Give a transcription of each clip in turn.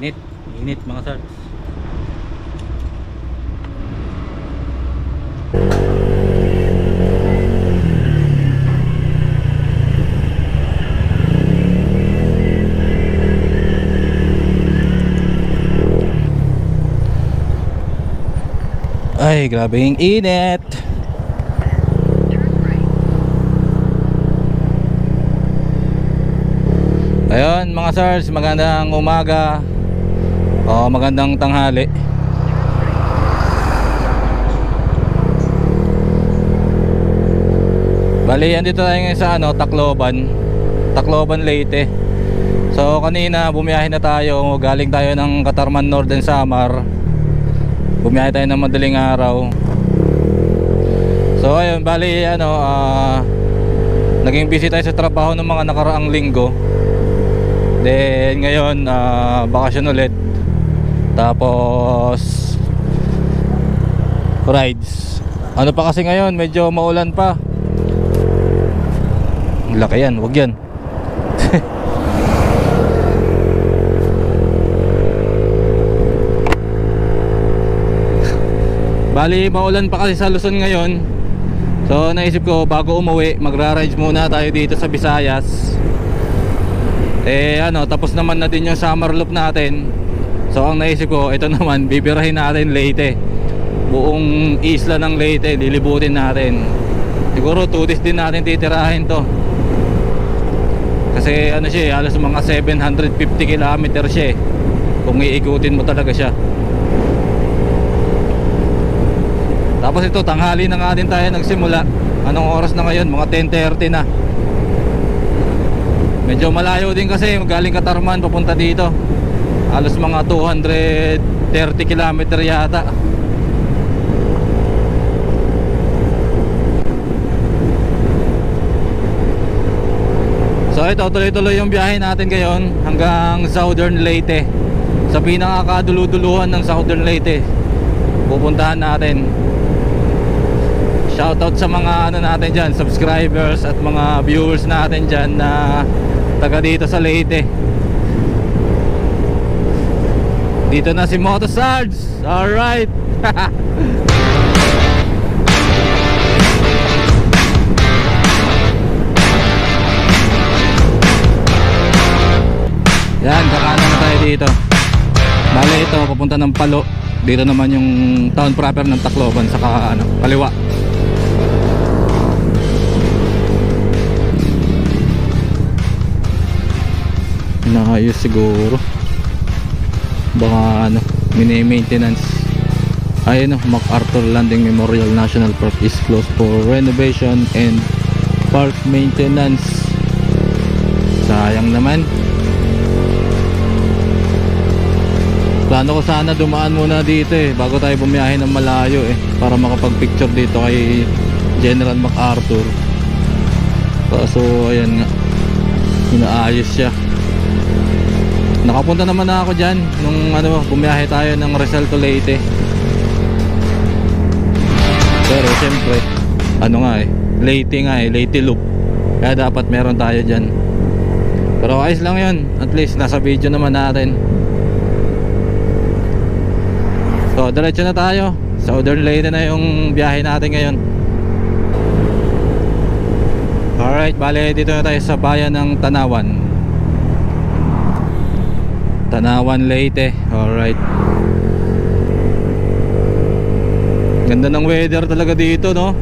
Init, init mga sir. Ay, grabe yung init. Ayun mga sirs, magandang umaga o magandang tanghali. Bali, andito tayo ngayon sa Tacloban, Leyte. So kanina bumiyahe na tayo, galing tayo ng Catarman Northern Samar. Bumiyahe tayo ng madaling araw. So ayun, bali naging busy tayo sa trabaho ng mga nakaraang linggo. Then ngayon bakasyon ulit. Tapos rides. Ano pa kasi ngayon, medyo maulan pa. Laki yan, wag yan. Bali maulan pa kasi sa Luzon ngayon. So naisip ko bago umuwi, magra-rides muna tayo dito sa Visayas. Tapos naman na din yung summer loop natin. So ang naisip ko, ito naman, bibirahin natin Leyte. Buong isla ng Leyte, lilibutin natin. Siguro 2 days din natin titirahin to. Kasi halos mga 750 kilometers siya kung iikutin mo talaga siya. Tapos ito, tanghali na nga din tayo nagsimula. Anong oras na ngayon? Mga 10:30 na. Medyo malayo din kasi, galing Catarman papunta dito. Halos mga 230 kilometer yata. So ito, tuloy-tuloy yung biyahe natin ngayon hanggang Southern Leyte. Sa pinakakadulu-duluhan ng Southern Leyte pupuntahan natin. Shoutout sa mga natin dyan, subscribers at mga viewers natin dyan na taga dito sa Leyte. Dito na si Motosards. Alright. Yan, kakanan na tayo dito. Bale ito, papunta ng Palo. Dito naman yung town proper ng Tacloban sa kaliwa. Naayos siguro. Baka mini-maintenance. Ayun, MacArthur Landing Memorial National Park is closed for renovation and park maintenance. Sayang naman. Plano ko sana dumaan muna dito bago tayo bumiyahe ng malayo para makapag-picture dito kay General MacArthur. Kaso ayan nga, inaayos siya. Nakapunta naman na ako dyan nung bumiyahe tayo ng Rizal to Leyte. Pero siyempre Leyte loop, kaya dapat meron tayo dyan. Pero ayos lang yun, at least nasa video naman natin. So diretso na tayo. Southern Leyte na yung biyahe natin ngayon. Alright, bale dito na tayo sa bayan ng Tanawan, Leyte. Alright. Ganda ng weather talaga dito, no?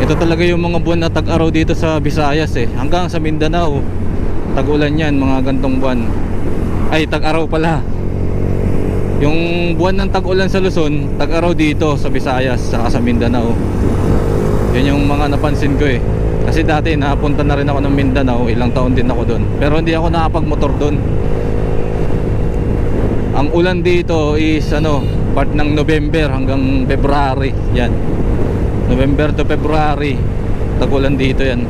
Ito talaga yung mga buwan na tag-araw dito sa Visayas hanggang sa Mindanao tag-ulan yan, mga gantong buwan. Ay, tag-araw pala. Yung buwan ng tag-ulan sa Luzon, tag-araw dito sa Visayas saka sa Mindanao. Yun yung mga napansin ko Kasi dati napunta na rin ako ng Mindanao, ilang taon din ako doon. Pero hindi ako nakapag-motor doon. Ang ulan dito is part ng November hanggang February. Yan, November to February tag-ulan dito yan.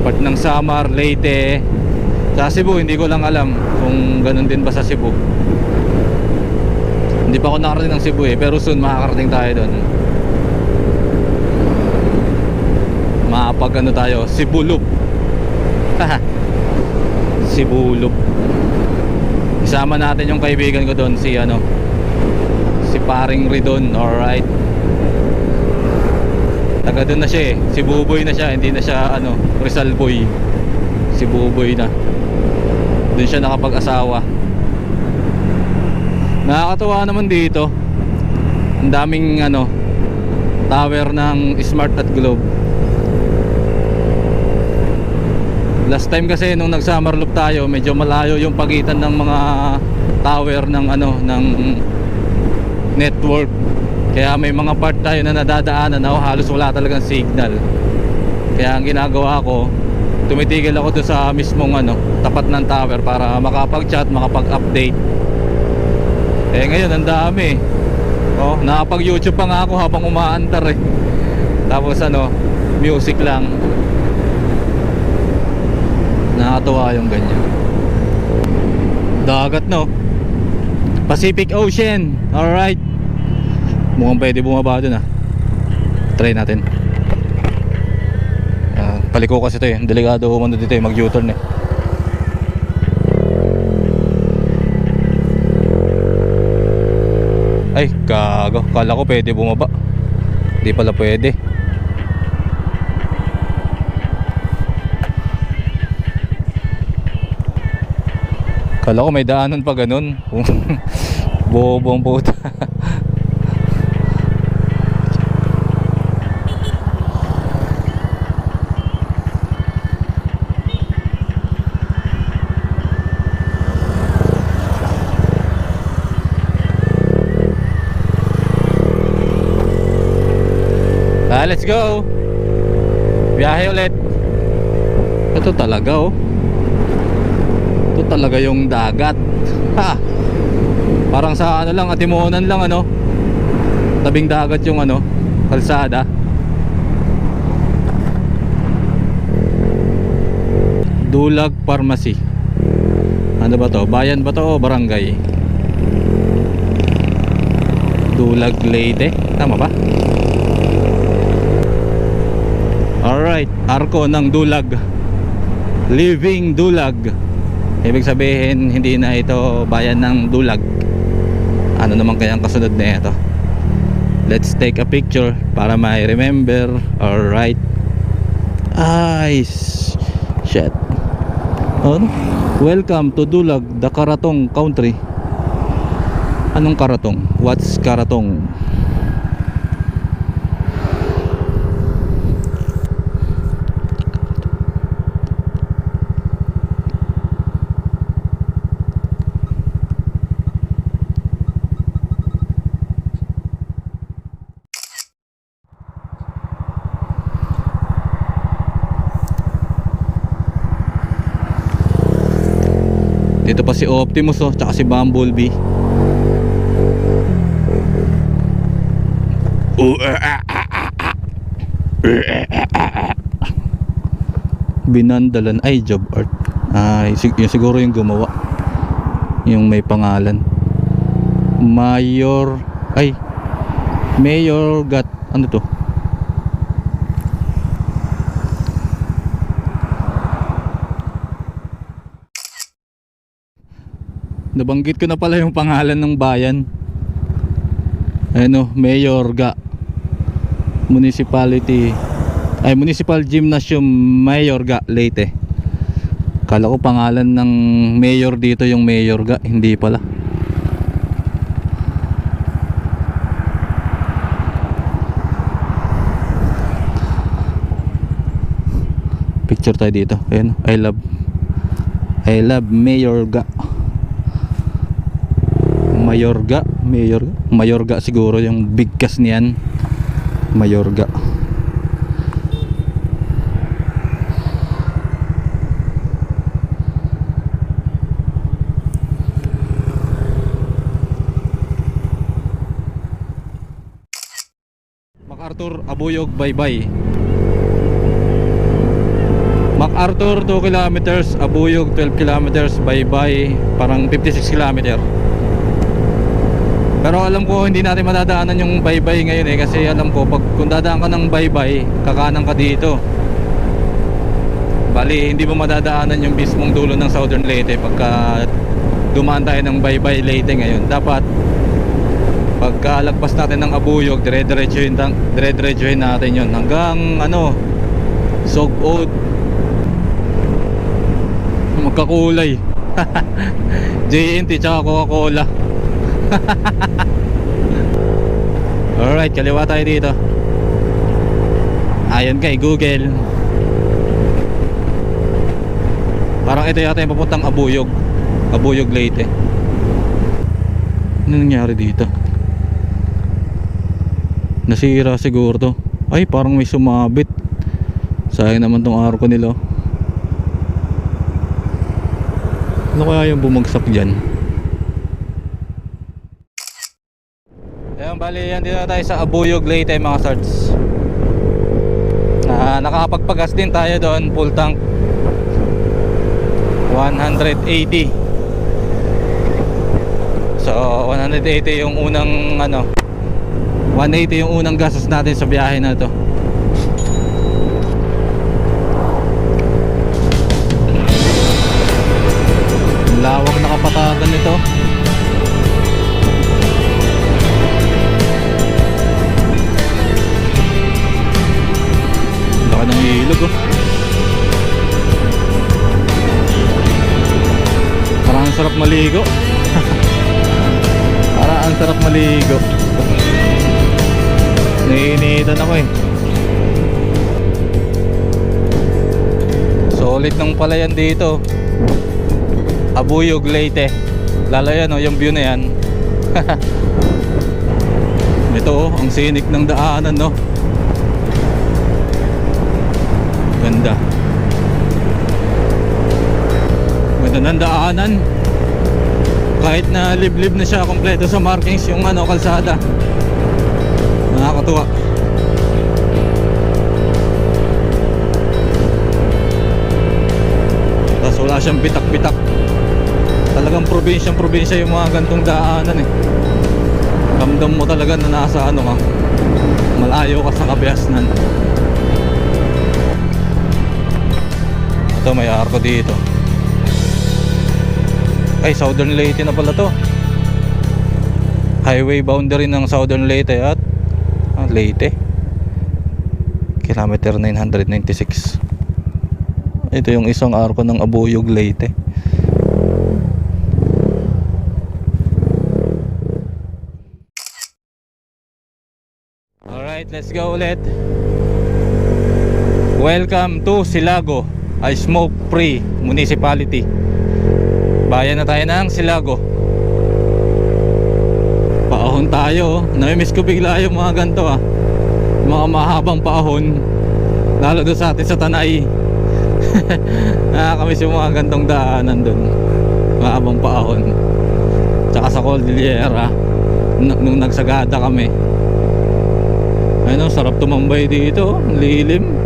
Part ng Samar, Leyte. Sa Cebu hindi ko lang alam kung ganun din ba sa Cebu. Hindi pa ako nakarating ng Cebu pero soon makakarating tayo doon. Makapag tayo, Cebu Loop. Cebu Loop. Isama natin yung kaibigan ko doon, si ano, si paring Ridon. Alright, taga doon na siya eh. Si Buboy na siya, hindi na siya ano, Rizal Boy. Si Buboy na. Doon siya nakapag-asawa. Nakakatuwa naman dito. Ang daming ano, tower ng Smart at Globe. Last time kasi nung nag-Summerloop tayo, medyo malayo yung pagitan ng mga tower ng ano, ng network. Kaya may mga part tayo na nadadaanan na halos wala talagang signal. Kaya ang ginagawa ko, tumitigil ako doon sa mismong ano, tapat ng tower para makapag-chat, makapag-update. Eh ngayon ang dami. Oh, nakapag-YouTube pa nga ako habang umaandar eh. Tapos ano, music lang. Nakakatuwa yung ganyan. Dagat no, Pacific Ocean. Alright, mukhang pwede bumaba dun ah. Try natin. Paliko kasi ito eh, delikado umano dito eh, mag U-turn eh. Ay gago, kala ko pwede bumaba. Hindi pala pwede. Kala ko may daanan pa ganun. Bobong puta. Let's go. Biyahe ulit. Ito talaga oh. Ito talaga yung dagat. Ha. Parang sa ano lang, Atimonan lang ano. Tabing dagat yung ano, kalsada. Dulag Pharmacy. Ano ba to? Bayan ba to o barangay? Dulag Leyte. Tama ba? Alright, arko ng Dulag. Living Dulag. Ibig sabihin, hindi na ito bayan ng Dulag. Ano naman kaya ang kasunod na ito? Let's take a picture para may remember. Alright. Ay, shit. Oh, welcome to Dulag, the Karatong country. Anong Karatong? What's Karatong? Dito pa si Optimus oh, tsaka si Bumblebee. Binandalan ay job art. Yung siguro yung gumawa. Yung may pangalan. Mayor Gat. Ano to? Nabanggit ko na pala yung pangalan ng bayan. Ano, Mayorga Municipality. Municipal Gymnasium Mayorga Leyte. Kala ko pangalan ng mayor dito yung Mayorga, hindi pala. Picture tayo dito. Ayun, I love Mayorga. Mayorga siguro yung bigkas niyan. Mayorga. MacArthur, Abuyog, bye-bye. MacArthur 2 kilometers, Abuyog 12 kilometers, bye-bye. Parang 56 kilometer. Pero alam ko hindi natin madadaanan yung bye-bye ngayon eh. Kasi alam ko pag kung dadaan ka ng bye-bye, kakanan ka dito. Bali hindi mo madadaanan yung mismong dulo ng Southern Leyte pagka dumaan tayo ng Baybay Leyte ngayon. Dapat pagkalagpas natin ng Abuyog, dire-diretsuhin natin yun hanggang ano, Sogod. Magkakulay. JNT tsaka Coca-Cola. Alright, kaliwa tayo dito. Ayon kay Google, parang ito yata yung papuntang Abuyog, Abuyog Leyte. Ano nangyari dito? Nasira siguro to. Ay, parang may sumabit. Sayang naman tong arko nila. Ano kaya yung bumagsak dyan? Ayan, bali yan, dito na tayo sa Abuyog Leyte mga sarts. Nakakapagpagas din tayo doon, full tank 180. So 180 yung unang ano, 180 yung unang gastos natin sa biyahe na to. Lawak na kapatagan nito. Laki ng ilog oh. Parang ang sarap maligo. Parang ang sarap maligo. Naiinitan ako eh. Solid ng palayan dito. Abuyog Leyte. Lalo yan oh, yung view na yan. Ito oh, ang sinik ng daanan no. Ganda. Ganda ng daanan. Kahit na liblib na siya, kompleto sa markings yung ano, kalsada. Nakakatuwa. Tapos wala siyang bitak-bitak. Talagang probinsya yung mga gantong daanan eh. Ramdam mo talaga na nasa ano ka, malayo ka sa kabiasnan. Ito may arko dito. Ay, Southern Leyte na pala to. Highway boundary ng Southern Leyte at Leyte. Kilometer 996. Ito yung isang arko ng Abuyog Leyte. Alright, let's go ulit. Welcome to Silago, a smoke-free municipality. Bayan na tayo ng Silago. Paahon tayo. Namimiss ko bigla yung mga ganito ah, mga mahabang paahon. Lalo doon sa atin sa Tanay. Nakakamiss yung mga gantong daanan doon, mahabang paahon. Tsaka sa Cordillera nung nagsagada kami. Ayun, sarap tumambay dito. Lilim.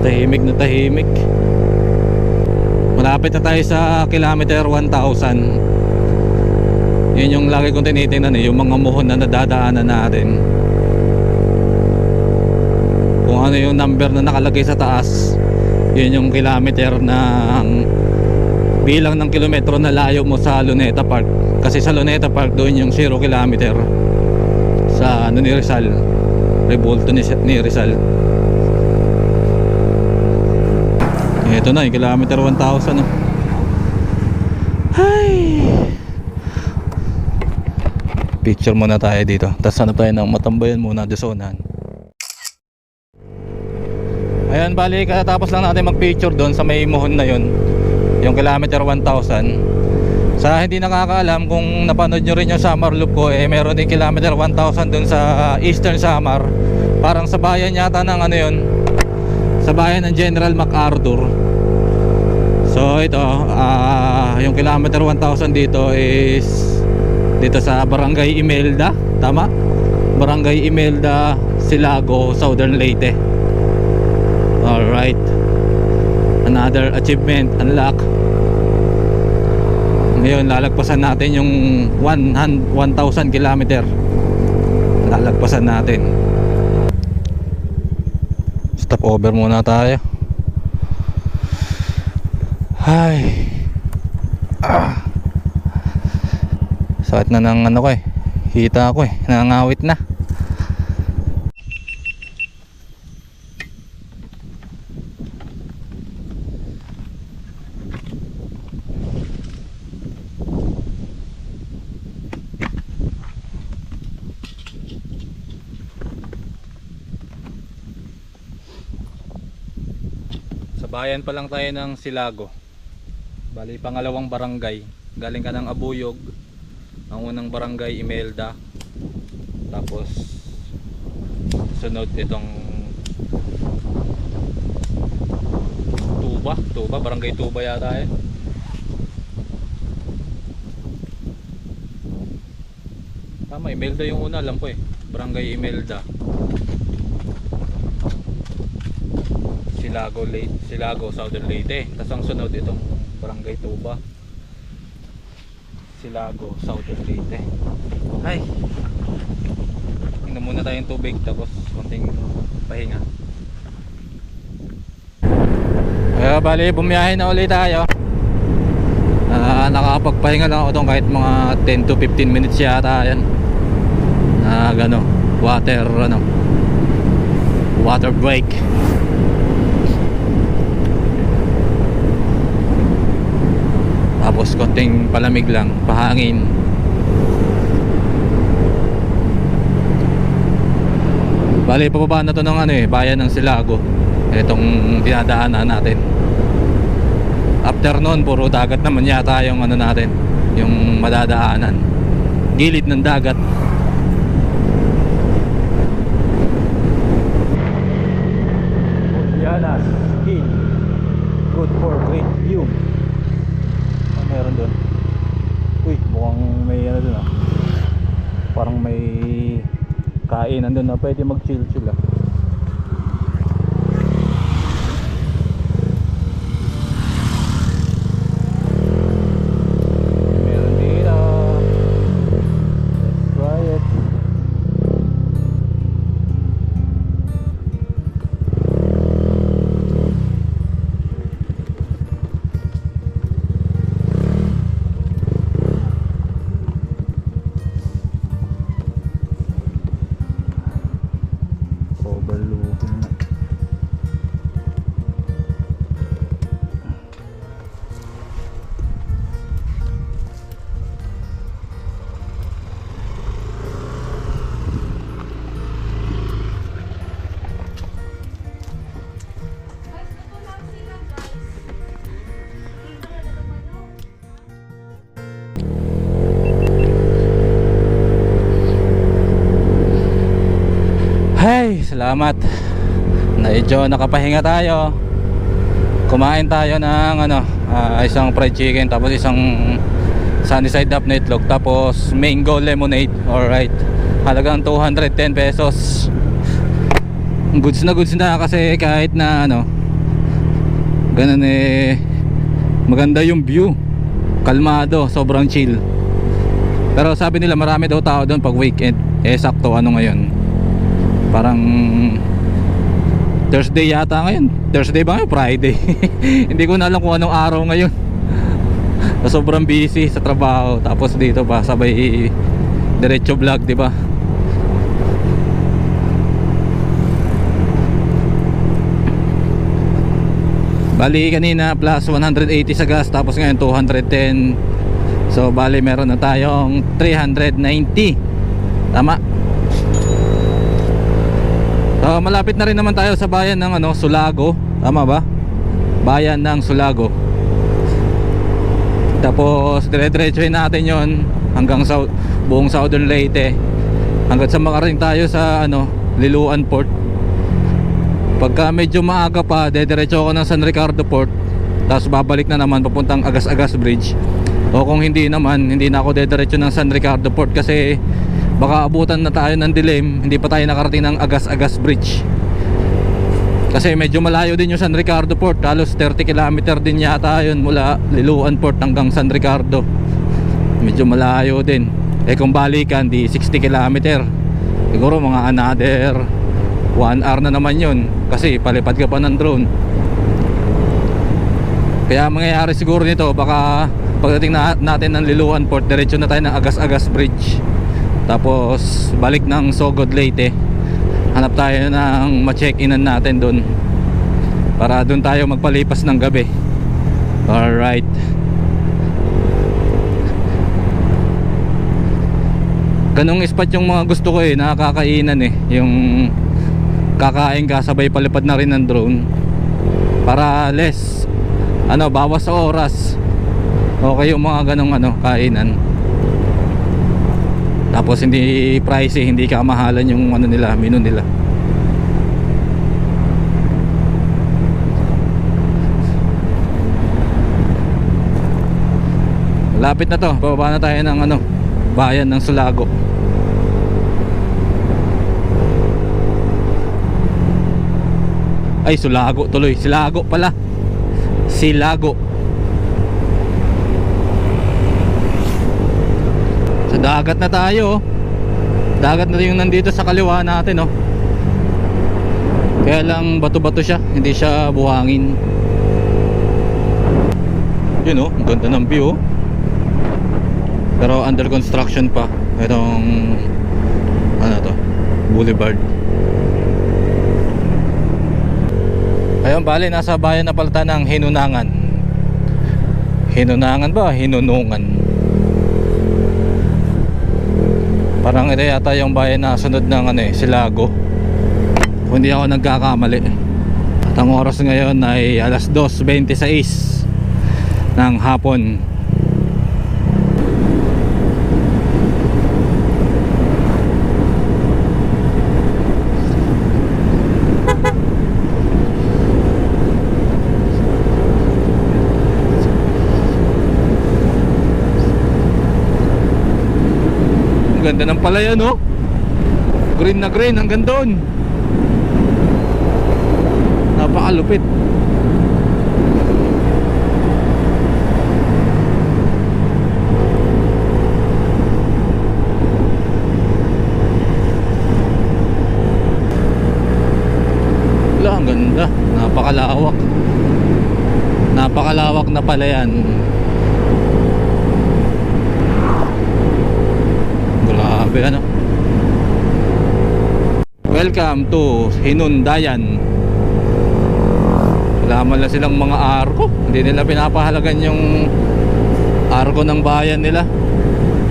Tahimik na tahimik. Malapit na tayo sa kilometer 1,000. Yun yung lagi kong tinitingnan eh, yung mga muhon na nadadaanan natin. Kung ano yung number na nakalagay sa taas, yun yung kilometer ng bilang ng kilometro na layo mo sa Luneta Park. Kasi sa Luneta Park doon yung 0 kilometer sa ano ni Rizal, Revolto ni Rizal. Ito na yung kilometer 1,000 oh. Ay, picture muna tayo dito. Tapos hanap tayo ng matambayan muna, Desonan. Ayan, bali katapos lang natin mag-picture doon sa may mohon na yun, yung kilometer 1,000. Sa hindi nakakaalam, kung napanood nyo rin yung Samar Loop ko, eh meron din kilometer 1,000 doon sa Eastern Samar. Parang sa bayan yata ng ano yun, sa bayan ng General MacArthur. So ito, yung kilometer 1,000 dito is dito sa Barangay Imelda. Tama? Barangay Imelda, Silago, Southern Leyte. Alright, another achievement unlock. Ngayon lalagpasan natin yung 1,000 kilometer. Lalagpasan natin. Stop over muna tayo. Ay. Sakit na ng ano ko eh. Hita ko eh. Nangangawit na. Sa bayan pa lang tayo ng Silago. Bali pangalawang barangay. Galing ka ng Abuyog. Ang unang barangay Imelda. Tapos sunod itong Tuba, barangay Tuba yata eh. Tama, Imelda yung una, alam ko eh. Barangay Imelda. Silago, Southern Leyte. Tapos ang sunod itong barangay Tuba. Silago, Southern Leyte. Ay, tingnan muna tayong tubig tapos konting pahinga. Bali bumiyahe na ulit tayo. Nakakapagpahinga lang ako doon kahit mga 10 to 15 minutes yata yan. Water break. Tapos konting palamig lang, pahangin. Bali pababa na to ng bayan ng Silago. Itong dinadaanan natin. After noon puro dagat naman yata yung natin, yung madadaanan. Gilid ng dagat. Yanas Hill. Good for great view. Meron doon. Uy, mukhang may doon ah. Parang may kainan doon na pwede mag-chill-chill ah. Meron dito. Let's try it. Hey, salamat. Medyo nakapahinga tayo. Kumain tayo ng isang fried chicken, tapos isang sunny side up na itlog, tapos mango lemonade. Alright, halagang 210 pesos. Goods na kasi kahit na ganun maganda yung view, kalmado, sobrang chill. Pero sabi nila marami daw tao doon pag weekend. Sakto ngayon, parang Thursday yata ngayon. Thursday ba ngayon? Friday. Hindi ko na alam kung anong araw ngayon. Sobrang busy sa trabaho, tapos dito pa sabay diretso vlog, di ba? Bali kanina plus 180 sa gas, tapos ngayon 210. So bali meron na tayong 390. Tama. Malapit na rin naman tayo sa bayan ng Sulago. Tama ba? Bayan ng Sulago. Tapos dire-diretsuhin natin yon hanggang sa buong Southern Leyte, hanggang sa makarating tayo sa Liloan Port. Pagka medyo maaga pa, diretso ako ng San Ricardo Port, tapos babalik na naman papuntang Agas-Agas Bridge. O kung hindi naman, hindi na ako diretso ng San Ricardo Port kasi baka abutan na tayo ng dilim, hindi pa tayo nakarating ng Agas-Agas Bridge. Kasi medyo malayo din yung San Ricardo Port, halos 30 km din yata yun mula Liloan Port hanggang San Ricardo. Medyo malayo din. Kung balikan di 60 km, siguro mga another 1 hour na naman yun, kasi palipad ka pa ng drone. Kaya mangyayari siguro nito, baka pagdating natin ng Liloan Port, diretso na tayo ng Agas-Agas Bridge, tapos balik ng Sogod Leyte. Hanap tayo ng ma-check-inan natin doon, para doon tayo magpalipas ng gabi. Alright. Ganong spot yung mga gusto ko nakakainan yung kakain ka sabay palipad na rin ng drone, para less bawas sa oras. Okay yung mga ganong kainan, tapos hindi pricey, hindi kamahalan yung nila, menu nila. Lapit na to, bababa na tayo ng bayan ng Sulago. Ay, Sulago tuloy, Silago pala, Silago. Sa dagat na tayo. Dagat na yung nandito sa kaliwa natin Kaya lang bato-bato siya, hindi siya buhangin. Yun ang ganda ng view Pero under construction pa itong boulevard. Ayun, bali nasa bayan na pala ng Hinunangan. Hinunangan ba? Hinunungan. Parang ito yata yung bayan na sunod ng Silago, kung hindi ako nagkakamali. At ang oras ngayon ay alas 2:26 ng hapon. Ganda ng palayan green na green hanggang doon. Napakalupit. Wala, ang ganda. Napakalawak. Napakalawak na palayan. Grabe Welcome to Hinundayan. Wala man lang silang mga arko. Hindi nila pinapahalagan yung arko ng bayan nila.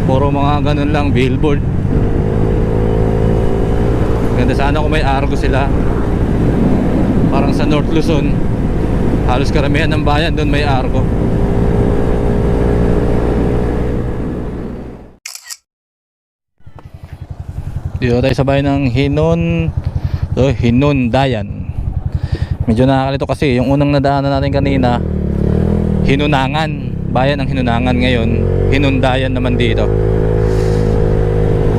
Puro mga ganun lang, billboard. Ganda sana kung may arko sila. Parang sa North Luzon, halos karamihan ng bayan doon may arko. Dito tayo sa bayan ng Hinundayan. Medyo nakakalito kasi yung unang nadaanan natin kanina, Hinunangan, bayan ng Hinunangan. Ngayon Hinundayan naman dito,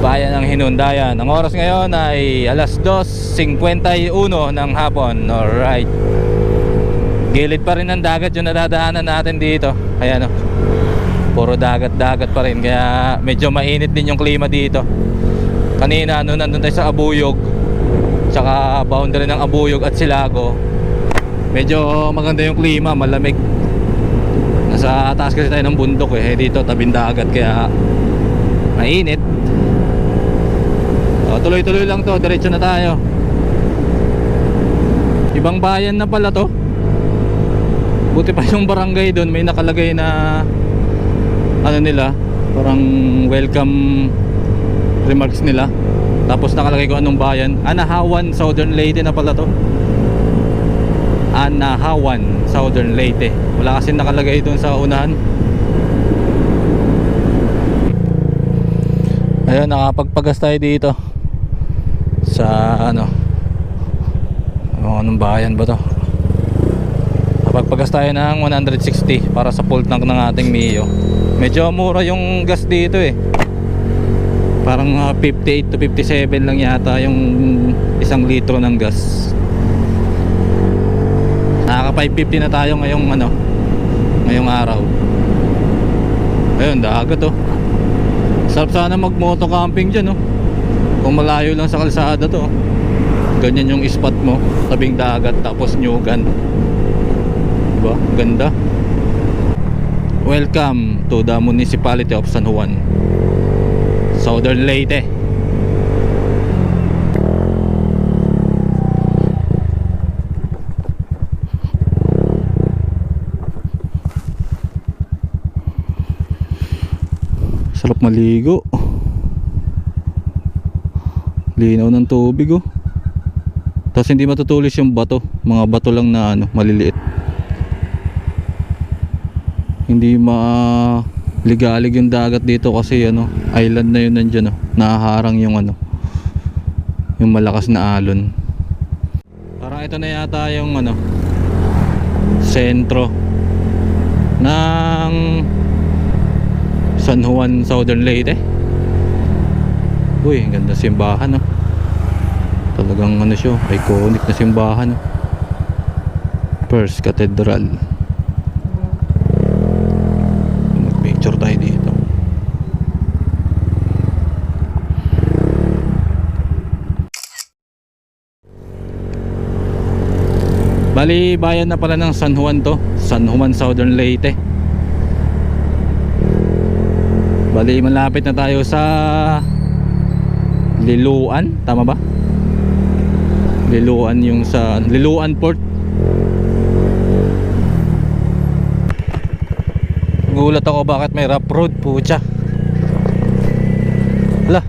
bayan ng Hinundayan. Ang oras ngayon ay alas 2:51 ng hapon. Alright. Gilid pa rin ng dagat yung nadadaanan natin dito. Kaya puro dagat-dagat pa rin, kaya medyo mainit din yung klima dito. Kanina nandun tayo sa Abuyog, tsaka boundary ng Abuyog at Silago, medyo maganda yung klima, malamig. Nasa taas kasi tayo ng bundok dito tabing dagat, kaya mainit. Tuloy-tuloy lang to, diretso na tayo. Ibang bayan na pala to. Buti pa yung barangay doon, may nakalagay na nila, parang welcome remarks nila. Tapos nakalagay ko anong bayan. Anahawan, Southern Leyte na pala to. Anahawan, Southern Leyte. Wala kasi nakalagay doon sa unahan. Ayun, nakapagpagas tayo dito sa anong bayan ba to? Nakapagpagas tayo ng 160 para sa full tank ng ating Mio. Medyo mura yung gas dito Parang 58 to 57 lang yata yung 1 litro ng gas. Nakaka 550 na tayo ngayong araw. Ayun, dagat Sarap sana mag moto camping dyan kung malayo lang sa kalsada to. Ganyan yung spot mo, tabing dagat, tapos nyugan. Diba? Ganda. Welcome to the Municipality of San Juan, Southern Leyte. Sarap maligo. Linaw ng tubig oh. Tapos hindi matutulis yung bato. Mga bato lang na ano, maliliit. Hindi ligalig yung dagat dito kasi ano, island na yun nandiyan oh. Nahaharang yung ano, yung malakas na alon. Parang ito na yata yung ano, sentro ng San Juan, Southern Leyte. Uy, ang ganda simbahan oh. Talagang ano siya, iconic na simbahan oh. First Cathedral. Mag-picture tayo dito. Bali, bayan na pala ng San Juan to. San Juan, Southern Leyte. Bali, malapit na tayo sa Liloan, tama ba? Liloan, yung sa Liloan Port. Gulat ako bakit may rough road, pucha. Hala,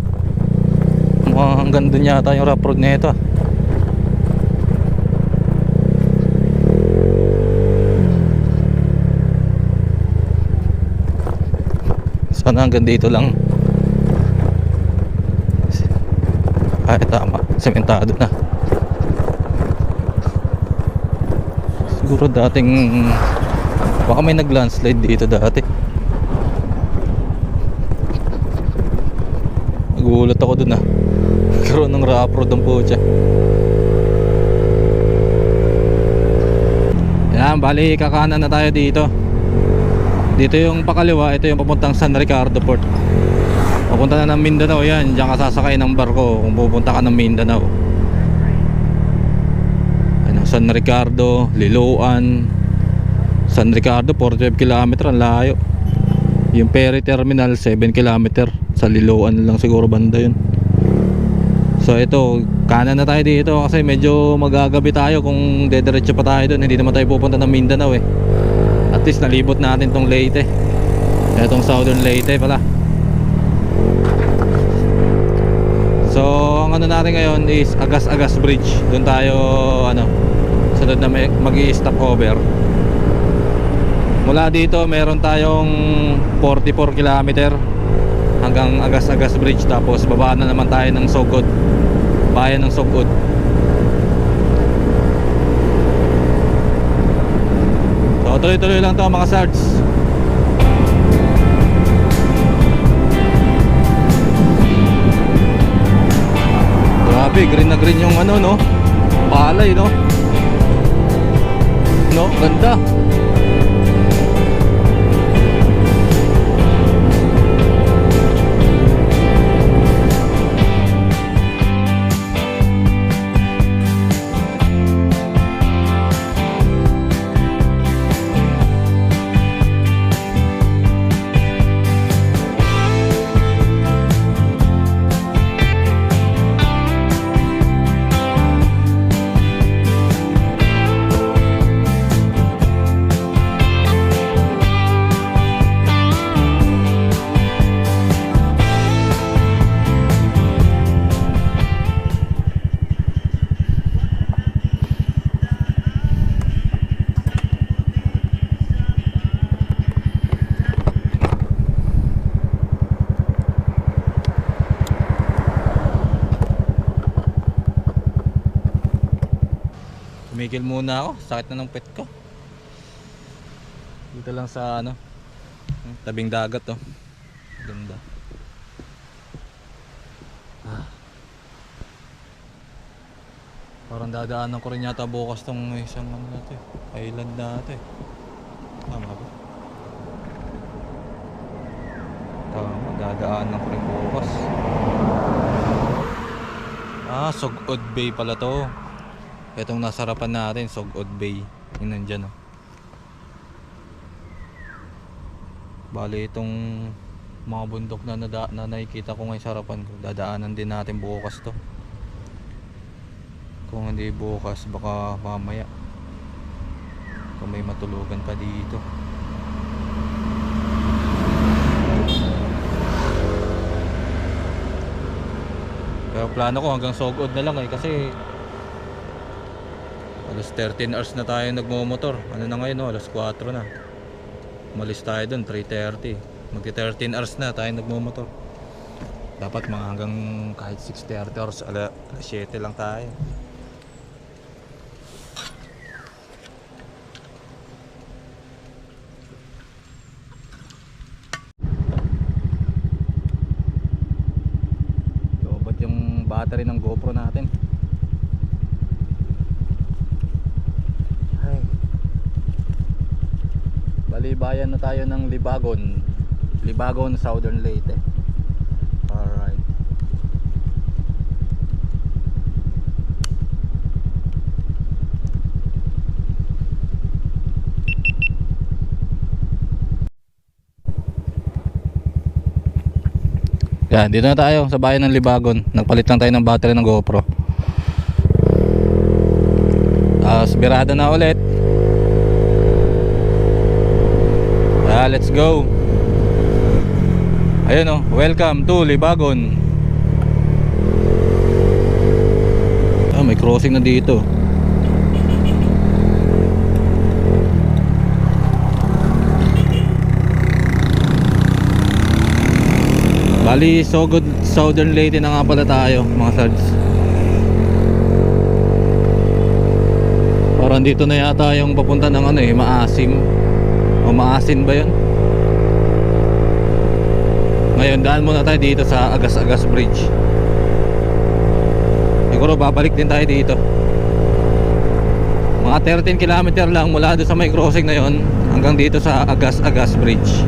mukhang hanggang dun yata yung rough road na ito. Sana hanggang dito lang. Ay, tama, sementado na. Siguro dating baka may nag-landslide dito dati. Nagulat ako dun ah. Karoon ng rough road ang pucha. Yan, bali kakanan na tayo dito. Dito yung pakaliwa, ito yung papuntang San Ricardo Port. Papunta na ng Mindanao yan. Diyan ka sasakay ng barko kung pupunta ka ng Mindanao. Ano, San Ricardo, Liloan. San Ricardo 45 km, ang layo. Yung ferry terminal 7 km. Sa Liloan lang siguro banda yun. So ito, kanan na tayo dito kasi medyo magagabi tayo kung dediretso pa tayo dun. Hindi naman tayo pupunta ng Mindanao eh. At least nalibot natin tong Leyte. Itong Southern Leyte pala. So ang ano natin ngayon is Agas-Agas Bridge. Doon tayo ano, sunod na mag-i-stop over. Mula dito meron tayong 44 km hanggang Agas-Agas Bridge. Tapos babaan na naman tayo ng Sogod, bayan ng Sogod. So tuloy-tuloy lang to mga sards. Grabe, green na green yung ano no, palay no. No, ganda. Tumigil muna ako, sakit na ng pet ko. Dito lang sa ano, tabing dagat oh. Ganda. Parang dadaanan ko rin yata bukas tong isang ano natin, island natin. Tama ba? Tama, dadaanan ko rin bukas. Sogod Bay pala to. Itong nasa harapan natin, Sogod Bay. Yun nandyan oh. Bali itong mga bundok na nakikita ko ngayon sa harapan ko, dadaanan din natin bukas to. Kung hindi bukas, baka mamaya kung may matulugan pa dito. Pero plano ko hanggang Sogod na lang kasi alas 13 hours na tayo nagmo-motor. Ano na ngayon, no? Alas 4 na. Umalis tayo dun 3:30. Magti 13 hours na tayo nagmo-motor. Dapat mga hanggang kahit 6:30 hours, alas 7 lang tayo. Lobat yung battery ng GoPro natin. Ay. Balibayan na tayo ng Libagon, Southern Leyte. Alright. Yan, dito na tayo sa bayan ng Libagon. Nagpalit lang tayo ng battery ng GoPro. Birada na ulit. Let's go. Ayun oh, welcome to Libagon. May crossing na dito. Bali, Sogod, Southern Leyte na nga pala tayo, mga sards. Parang dito na yata yung papunta ng Maasim. O Maasin ba yun? Ngayon, daan muna tayo dito sa Agas-Agas Bridge. Siguro babalik din tayo dito. Mga 13 kilometer lang mula doon sa may crossing na yon hanggang dito sa Agas-Agas Bridge.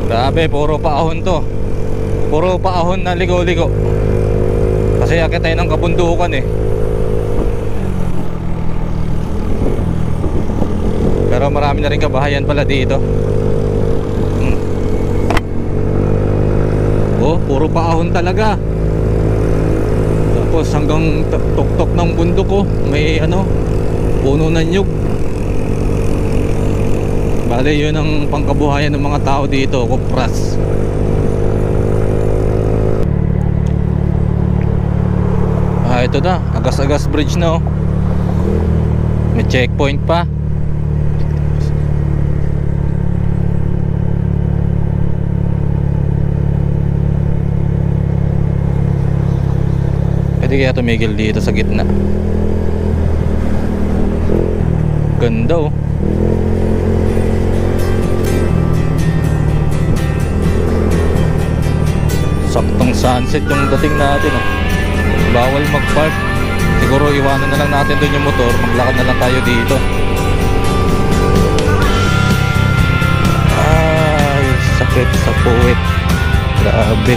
Grabe, puro paahon to. Puro paahon na ligo-ligo. Kasi akit tayo ng kabundukan eh. Pero marami na rin kabahayan pala dito. Oh, puro paahon talaga. Tapos hanggang tuktok ng bundok ko, may puno ng nyug. Bale, yun ang pangkabuhayan ng mga tao dito, kupras. Ito na, Agas-Agas Bridge na oh. May checkpoint pa. Pwede kaya tumigil dito sa gitna. Ganda oh. Saktong sunset yung dating natin oh. Bawal mag-park. Siguro iwanan na lang natin doon yung motor. Maglakad na lang tayo dito. Ay, sakit sa puwet. Grabe.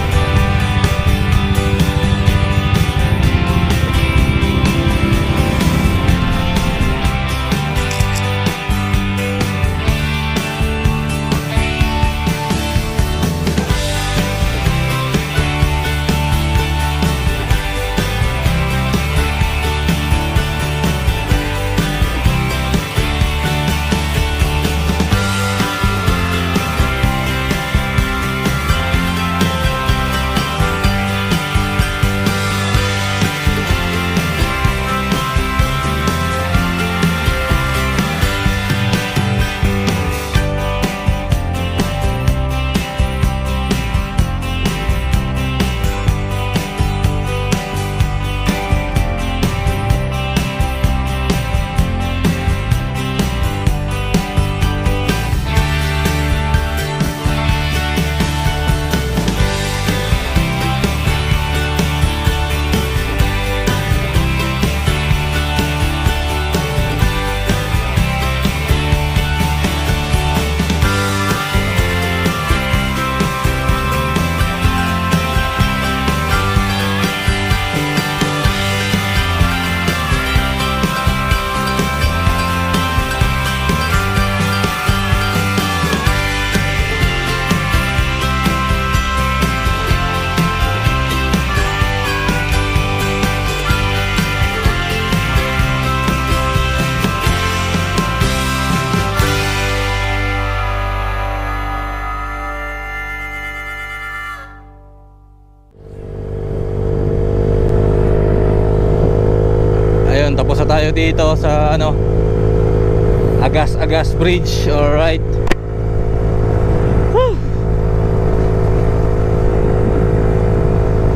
tayo dito sa ano, Agas Bridge. Alright. Woo!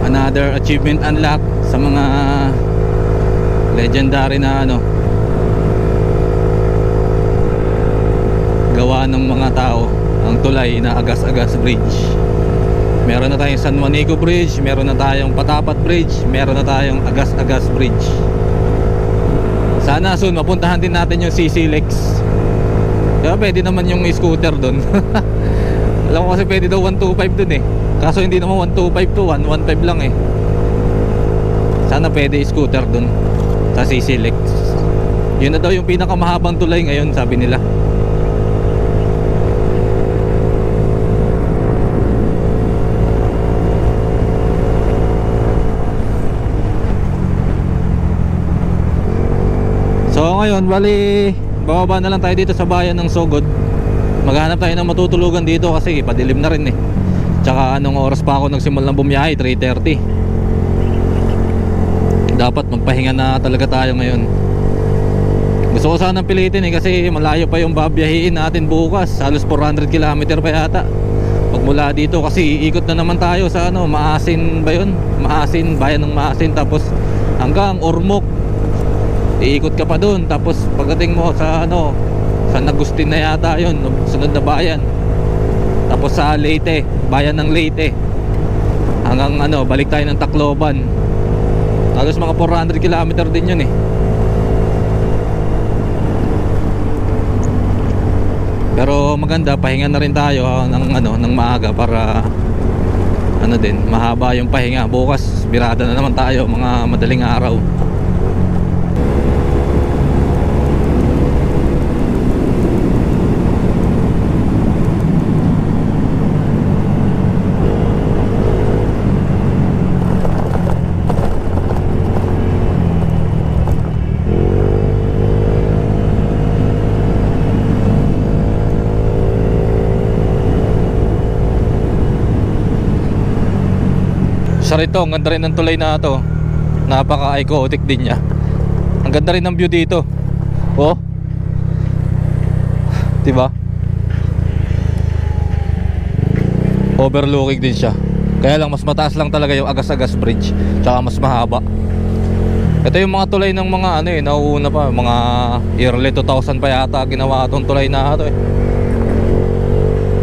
Another achievement unlock sa mga legendary na ano, gawa ng mga tao, ang tulay na Agas Bridge. Meron na tayong San Juanico Bridge, meron na tayong Patapat Bridge, meron na tayong Agas Bridge. Sana soon mapuntahan din natin yung CC Lex. Kaya pwede naman yung scooter doon. Alam ko kasi pwede daw 125 dun eh. Kaso hindi naman 125 to, 115 lang eh. Sana pwede scooter doon sa CC Lex. Yun na daw yung pinakamahabang tulay ngayon, sabi nila. So ngayon, bali bababa na lang tayo dito sa bayan ng Sogod. Maghanap tayo ng matutulugan dito kasi padilim na rin eh. Tsaka anong oras pa ako nagsimula ng bumiyahe? 3:30. Dapat magpahinga na talaga tayo ngayon. Gusto ko sanang pilitin eh, kasi malayo pa yung babiyahiin natin bukas. Halos 400 km pa yata pagmula dito, kasi iikot na naman tayo sa ano, Maasin ba yun? Maasin, bayan ng Maasin, tapos hanggang Ormoc. Iikot ka pa dun, tapos pagdating mo sa ano, San Agustin na yata yun, sunod na bayan. Tapos sa Leyte, bayan ng Leyte, hanggang ano, balik tayo ng Tacloban. Halos mga 400 km din yun eh. Pero maganda, pahinga na rin tayo ng ano, ng maaga para ano din, mahaba yung pahinga. Bukas birada na naman tayo mga madaling araw. Rito, ang ganda rin ng tulay na to. Napaka-iconic din niya. Ang ganda rin ng view dito. Oh, diba? Overlooking din siya. Kaya lang mas mataas lang talaga yung Agas Bridge, tsaka mas mahaba. Ito yung mga tulay ng mga ano eh, nauuna pa, mga early 2000 pa yata ginawa itong tulay na ito eh.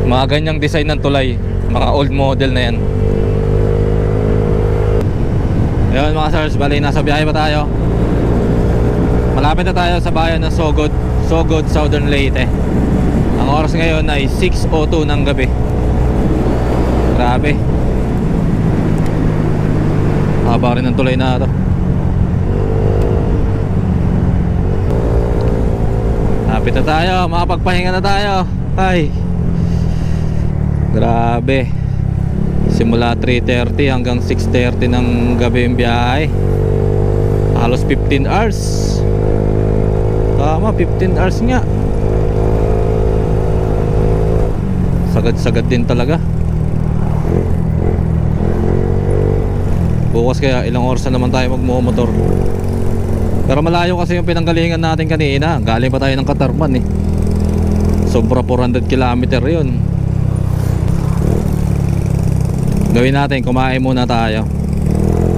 Mga ganyang design ng tulay, mga old model na yan. Ayun mga sirs, bali nasa biyahe pa tayo. Malapit na tayo sa bayan ng Sogod, Southern Leyte. Ang oras ngayon ay 6:02 ng gabi. Grabe, haba rin ng tulay na ito. Lapit na tayo, makapagpahinga na tayo. Ay, grabe. Simula 3:30 hanggang 6:30 ng gabi yung biyahe. Halos 15 hours. Tama, 15 hours nga. Sagad-sagad din talaga. Bukas kaya ilang oras na naman tayo magmumotor. Pero malayo kasi yung pinanggalingan natin kanina. Galing pa tayo ng Katarman eh. Sobra 400 km yun. Gawin natin, kumain muna tayo,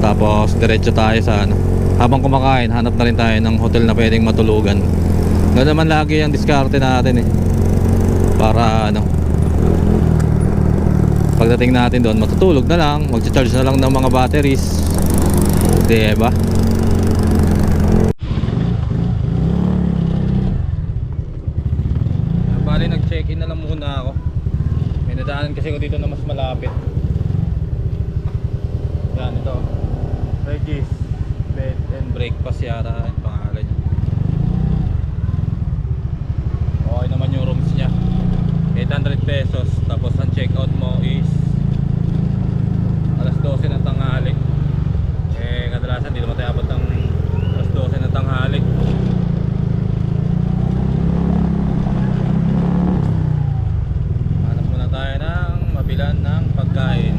tapos diretso tayo sa ano. Habang kumakain, hanap na rin tayo ng hotel na pwedeng matulugan. Ganoon naman lagi ang diskarte natin eh, para ano, pagdating natin doon matutulog na lang, magcha-charge na lang ng mga batteries, diba? Bali nag-check-in na lang muna ako. May nadaanan kasi ko dito na mas malapit. Yan, ito Regis Bed and Breakfast yata yung pangalan niya. Okay naman yung rooms niya, 800 pesos. Tapos ang check out mo is alas 12 ng tanghali. Eh kadalasan hindi naman tayo abot ng alas 12 ng tanghali. Hanap muna tayo ng mabilan ng pagkain.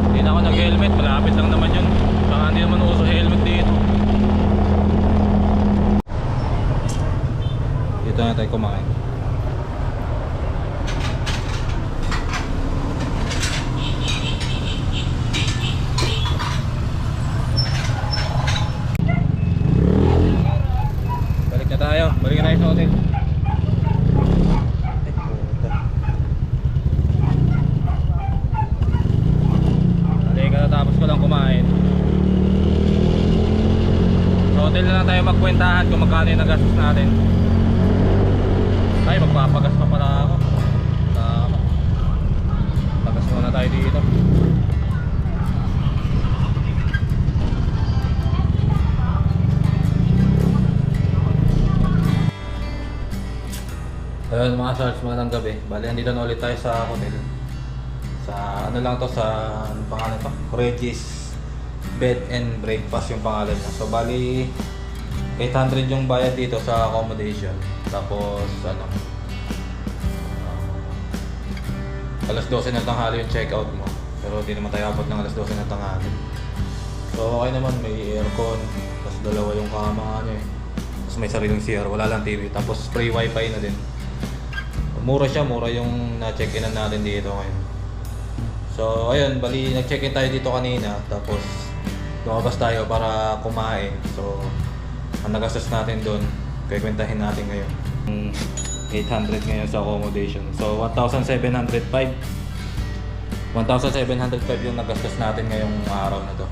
Hindi na ako nag-helmet, malapit lang naman yun. natin kumain. Balik na tayo sa hotel. Tapos ko lang kumain. Sa hotel na lang tayo magkwentahan kung magkano yung nagastos natin. Ay, magpapagas pa pala ako. Tama. Pagas muna tayo dito. Ayun mga sarts, magandang gabi. Bali, andito na ulit tayo sa hotel. Sa ano lang to, sa ano pangalan to? Regis Bed and Breakfast yung pangalan niya. So bali 800 yung bayad dito sa accommodation. Tapos ano, alas 12 ng tanghali yung check out mo. Pero di naman tayo abot ng alas 12 ng tanghali. So okay naman, may aircon. Tapos dalawa yung kama niya eh. Tapos may sariling CR, wala lang TV. Tapos free wifi na din. Mura siya, mura yung na-check-inan natin dito ngayon. So ayun, bali nag-check-in tayo dito kanina, tapos lumabas tayo para kumain. So ang nagastos natin doon, kikwentahin natin ngayon. 800 ngayon sa accommodation. So 1,705 yung nagastos natin ngayong araw na to.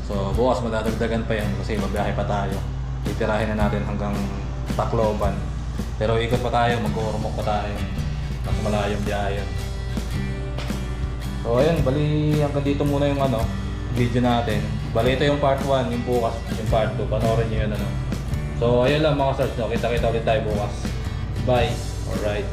So bukas madadagdagan pa yan kasi mabiyahe pa tayo. Titirahin na natin hanggang Tacloban. Pero ikot pa tayo, mag-urmok pa tayo. Mas malayong biyahe yun. So ayun, bali hanggang dito muna yung ano, video natin. Bali ito yung part 1, yung bukas, yung part 2. Panoorin nyo yun ano. So ayun lang mga sarts, no? Kita-kita ulit tayo bukas. Bye! Alright.